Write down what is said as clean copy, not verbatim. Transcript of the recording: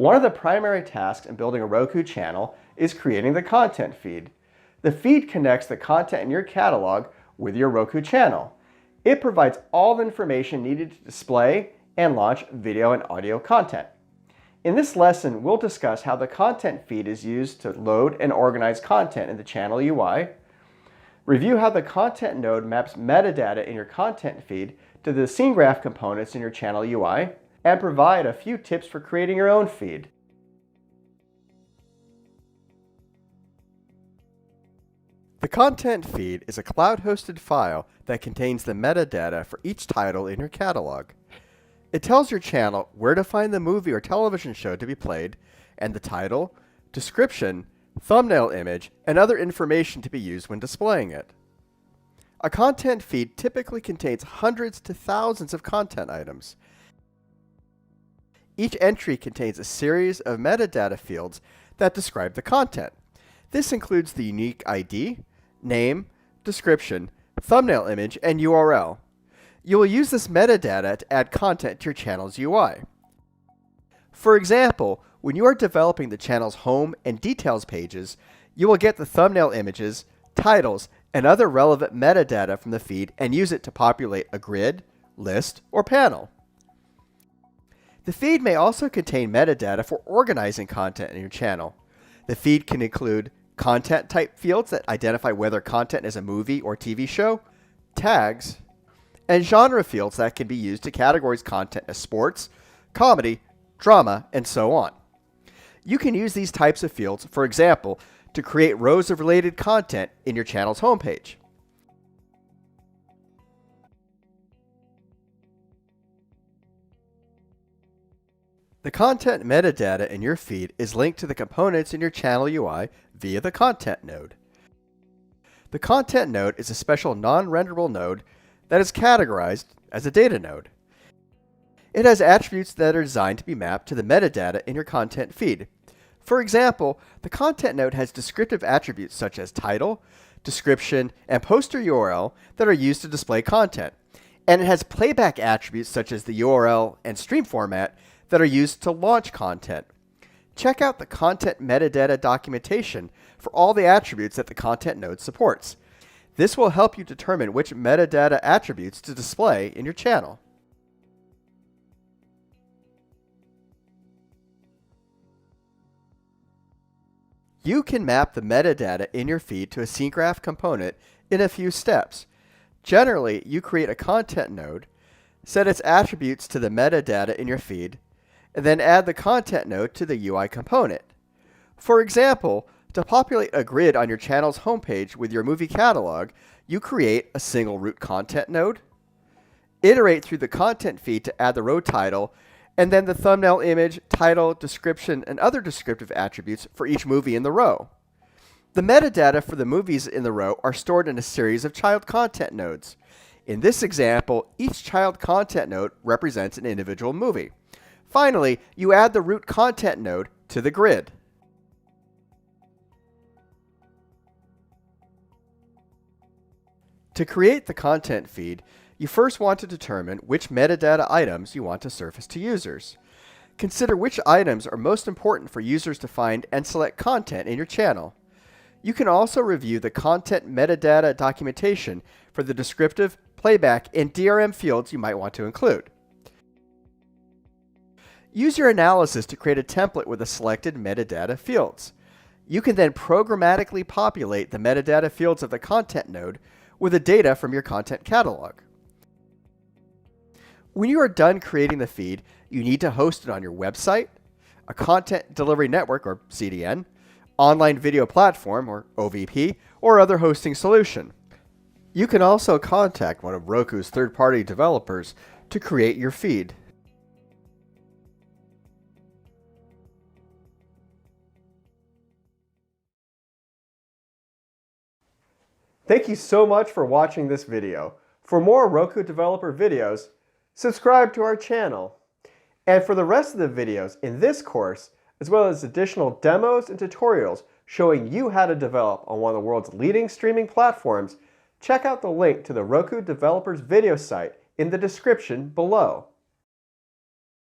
One of the primary tasks in building a Roku channel is creating the content feed. The feed connects the content in your catalog with your Roku channel. It provides all the information needed to display and launch video and audio content. In this lesson, we'll discuss how the content feed is used to load and organize content in the channel UI, review how the content node maps metadata in your content feed to the SceneGraph components in your channel UI, and provide a few tips for creating your own feed. The content feed is a cloud-hosted file that contains the metadata for each title in your catalog. It tells your channel where to find the movie or television show to be played, and the title, description, thumbnail image, and other information to be used when displaying it. A content feed typically contains hundreds to thousands of content items. Each entry contains a series of metadata fields that describe the content. This includes the unique ID, name, description, thumbnail image, and URL. You will use this metadata to add content to your channel's UI. For example, when you are developing the channel's home and details pages, you will get the thumbnail images, titles, and other relevant metadata from the feed and use it to populate a grid, list, or panel. The feed may also contain metadata for organizing content in your channel. The feed can include content type fields that identify whether content is a movie or TV show, tags, and genre fields that can be used to categorize content as sports, comedy, drama, and so on. You can use these types of fields, for example, to create rows of related content in your channel's homepage. The content metadata in your feed is linked to the components in your channel UI via the content node. The content node is a special non-renderable node that is categorized as a data node. It has attributes that are designed to be mapped to the metadata in your content feed. For example, the content node has descriptive attributes such as title, description, and poster URL that are used to display content. And it has playback attributes such as the URL and stream format that are used to launch content. Check out the content metadata documentation for all the attributes that the content node supports. This will help you determine which metadata attributes to display in your channel. You can map the metadata in your feed to a SceneGraph component in a few steps. Generally, you create a content node, set its attributes to the metadata in your feed, and then add the content node to the UI component. For example, to populate a grid on your channel's homepage with your movie catalog, you create a single root content node, iterate through the content feed to add the row title, and then the thumbnail image, title, description, and other descriptive attributes for each movie in the row. The metadata for the movies in the row are stored in a series of child content nodes. In this example, each child content node represents an individual movie. Finally, you add the root content node to the grid. To create the content feed, you first want to determine which metadata items you want to surface to users. Consider which items are most important for users to find and select content in your channel. You can also review the content metadata documentation for the descriptive, playback, and DRM fields you might want to include. Use your analysis to create a template with the selected metadata fields. You can then programmatically populate the metadata fields of the content node with the data from your content catalog. When you are done creating the feed, you need to host it on your website, a content delivery network or CDN, online video platform or OVP, or other hosting solution. You can also contact one of Roku's third-party developers to create your feed. Thank you so much for watching this video. For more Roku developer videos, subscribe to our channel. And for the rest of the videos in this course, as well as additional demos and tutorials showing you how to develop on one of the world's leading streaming platforms, check out the link to the Roku Developers video site in the description below.